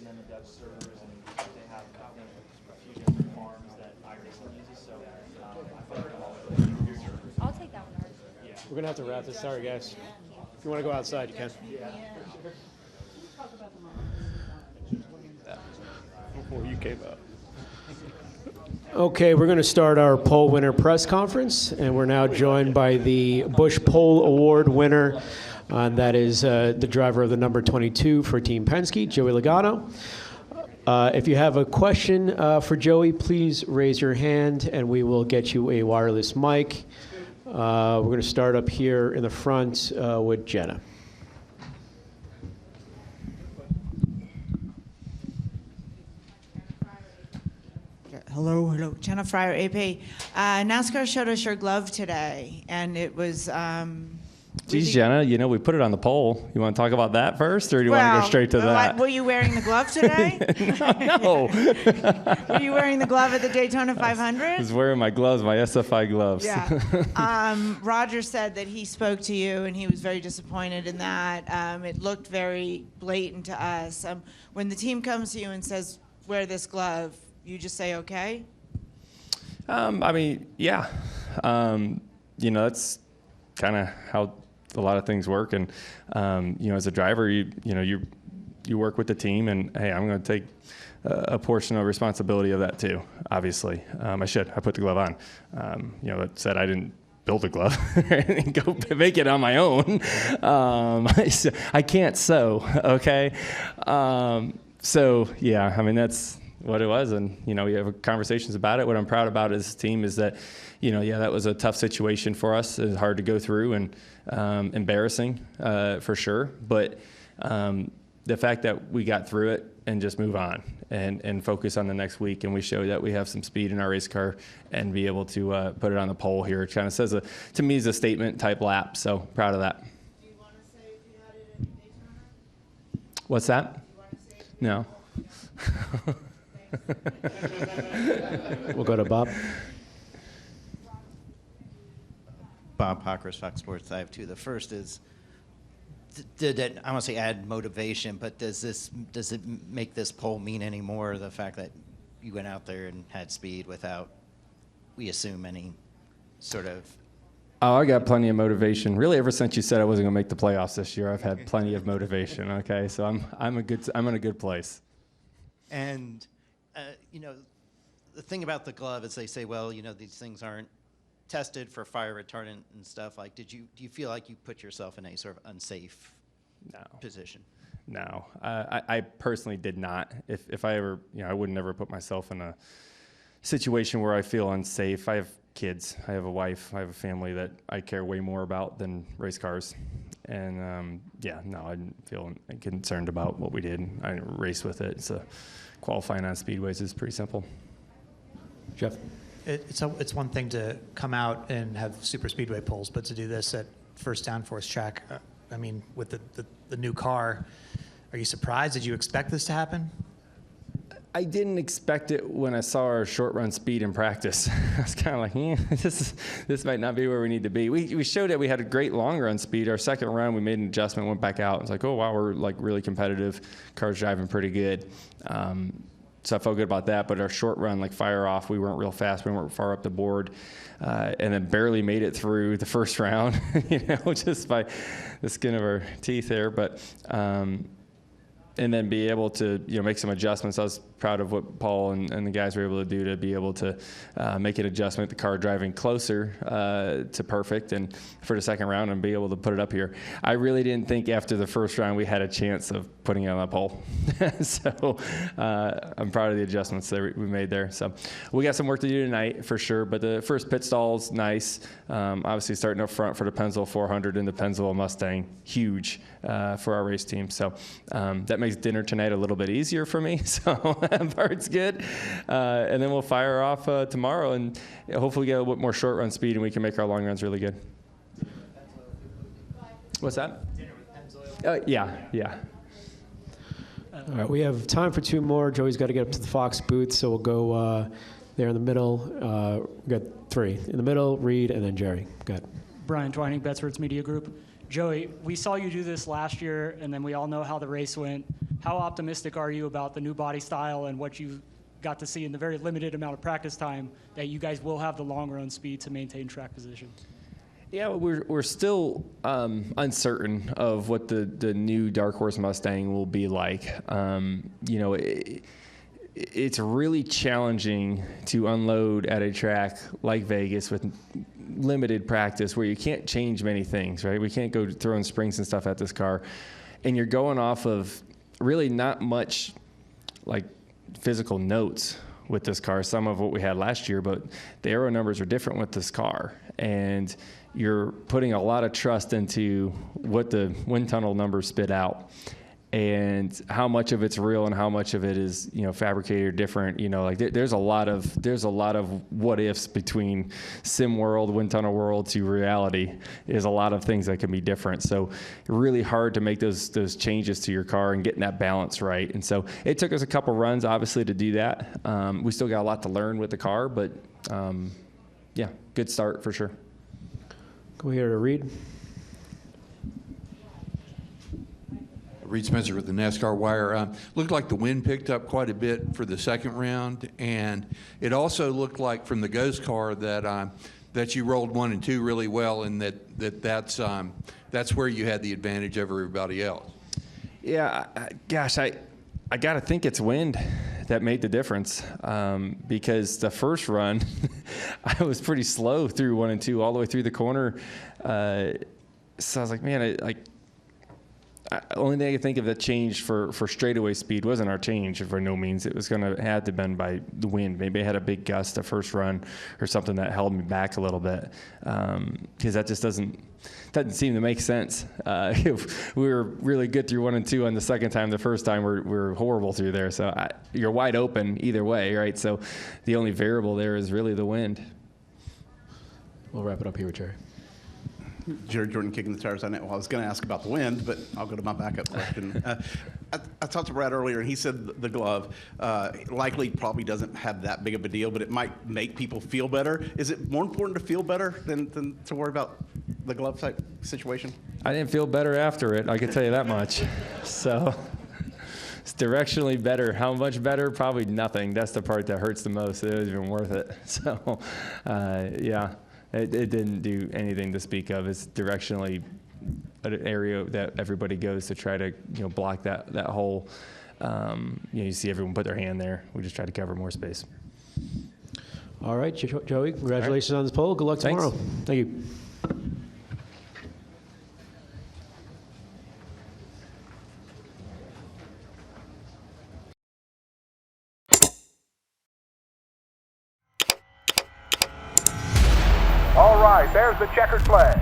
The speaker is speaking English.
and then the Dutch servers, and they have a few different farms that iRacing uses. So I feel like I'm all I'll take that one. Yeah. We're going to have to wrap this. Sorry, guys. If you want to go outside, you can. Yeah. Before you came up. Okay, we're going to start our pole winner press conference, and we're now joined by the Busch Pole Award winner, and that is the driver of the number 22 for Team Penske, Joey Logano. If you have a question for Joey, please raise your hand, and we will get you a wireless mic. We're going to start up here in the front with Jenna. Hello. Jenna Fryer, AP. NASCAR showed us your glove today, and it was. Geez, Jenna, we put it on the pole. You want to talk about that first, or do you want to go straight to that? Were you wearing the glove today? No. Were you wearing the glove at the Daytona 500? I was wearing my gloves, my SFI gloves. Yeah. Roger said that he spoke to you, and he was very disappointed in that. It looked very blatant to us. When the team comes to you and says, wear this glove, you just say, okay? Yeah. That's kind of how a lot of things work. And, as a driver, you work with the team, and, hey, I'm going to take a portion of responsibility of that too, obviously. I put the glove on. That said, I didn't build the glove and go make it on my own. I can't sew, okay? That's what it was, and we have conversations about it. What I'm proud about as a team is that, that was a tough situation for us. It was hard to go through and embarrassing for sure. But the fact that we got through it and just move on and focus on the next week, and we show that we have some speed in our race car and be able to put it on the pole here. It kind of says to me is a statement type lap. So proud of that. Do you want to say if you had it in Daytona? What's that? Do you want to say No. We'll go to Bob. Bob Pockers, Fox Sports. I have two. The first is, did it, I want to say add motivation, but does it make this pole mean any more, the fact that you went out there and had speed without, we assume, any sort of... Oh, I got plenty of motivation. Really, ever since you said I wasn't going to make the playoffs this year, I've had plenty of motivation, okay? So I'm in a good place. And, the thing about the glove is they say, well, these things aren't tested for fire retardant and stuff. Like, do you feel like you put yourself in a sort of unsafe position? No, I personally did not. If I ever, I would never put myself in a situation where I feel unsafe. I have kids, I have a wife, I have a family that I care way more about than race cars. And I didn't feel concerned about what we did. I didn't race with it. So qualifying on speedways is pretty simple. Jeff? It's one thing to come out and have super speedway poles, but to do this at first downforce track, with the new car, are you surprised? Did you expect this to happen? I didn't expect it when I saw our short run speed in practice. I was kind of like, this might not be where we need to be. We showed that we had a great long run speed. Our second run, we made an adjustment, went back out. It's like, oh, wow, we're like really competitive. Car's driving pretty good. So I felt good about that. But our short run, like fire off, we weren't real fast. We weren't far up the board. And then barely made it through the first round, just by the skin of our teeth there. But, and then be able to, make some adjustments. I was proud of what Paul and the guys were able to do to be able to make an adjustment, the car driving closer to perfect and for the second round and be able to put it up here. I really didn't think after the first round we had a chance of putting it on the pole. So I'm proud of the adjustments that we made there. So we got some work to do tonight for sure, but the first pit stall's nice. Obviously starting up front for the Pennzoil 400 and the Pennzoil Mustang, huge for our race team. So that makes dinner tonight a little bit easier for me. So that part's good. And then we'll fire off tomorrow and hopefully get a little bit more short run speed and we can make our long runs really good. What's that? Dinner with Pennzoil. Yeah. All right, we have time for two more. Joey's got to get up to the Fox booth, so we'll go there in the middle. We've got three. In the middle, Reed, and then Jerry. Go ahead. Brian Twining, Betsworth's Media Group. Joey, we saw you do this last year, and then we all know how the race went. how optimistic are you about the new body style and what you got to see in the very limited amount of practice time that you guys will have the long run speed to maintain track position? Yeah, we're still uncertain of what the new Dark Horse Mustang will be like. It's really challenging to unload at a track like Vegas with limited practice where you can't change many things, right? We can't go throwing springs and stuff at this car. And you're going off of really not much like physical notes with this car, some of what we had last year, but the aero numbers are different with this car. And you're putting a lot of trust into what the wind tunnel numbers spit out and how much of it's real and how much of it is, fabricated or different. There's a lot of what ifs between sim world, wind tunnel world to reality. Is a lot of things that can be different. So really hard to make those changes to your car and getting that balance right. And so it took us a couple runs, obviously, to do that. We still got a lot to learn with the car, but yeah, good start for sure. Go here to Reed. Reed Spencer with the NASCAR Wire. Looked like the wind picked up quite a bit for the second round, and it also looked like from the Ghost car that you rolled 1 and 2 really well, and that's where you had the advantage over everybody else. Yeah, gosh, I got to think it's wind that made the difference, because the first run I was pretty slow through 1 and 2 all the way through the corner. So I was like, man, only thing I could think of that changed for straightaway speed wasn't our change for no means. It was going to have to been by the wind. Maybe I had a big gust the first run or something that held me back a little bit, because that just doesn't seem to make sense. If we were really good through 1 and 2 on the second time, the first time we're horrible through there. So you're wide open either way, right? So the only variable there is really the wind. We'll wrap it up here with Jerry. Jared Jordan kicking the tires on it. Well, I was going to ask about the wind, but I'll go to my backup question. I talked to Brad earlier, and he said the glove likely probably doesn't have that big of a deal, but it might make people feel better. Is it more important to feel better than to worry about the glove type situation? I didn't feel better after it, I can tell you that much. So it's directionally better. How much better? Probably nothing. That's the part that hurts the most. It wasn't even worth it. So, yeah. It didn't do anything to speak of. It's directionally an area that everybody goes to try to block that hole. You see everyone put their hand there. We just try to cover more space. All right, Joey, congratulations on this pole. Good luck tomorrow. Thank you. All right, there's the checkered flag.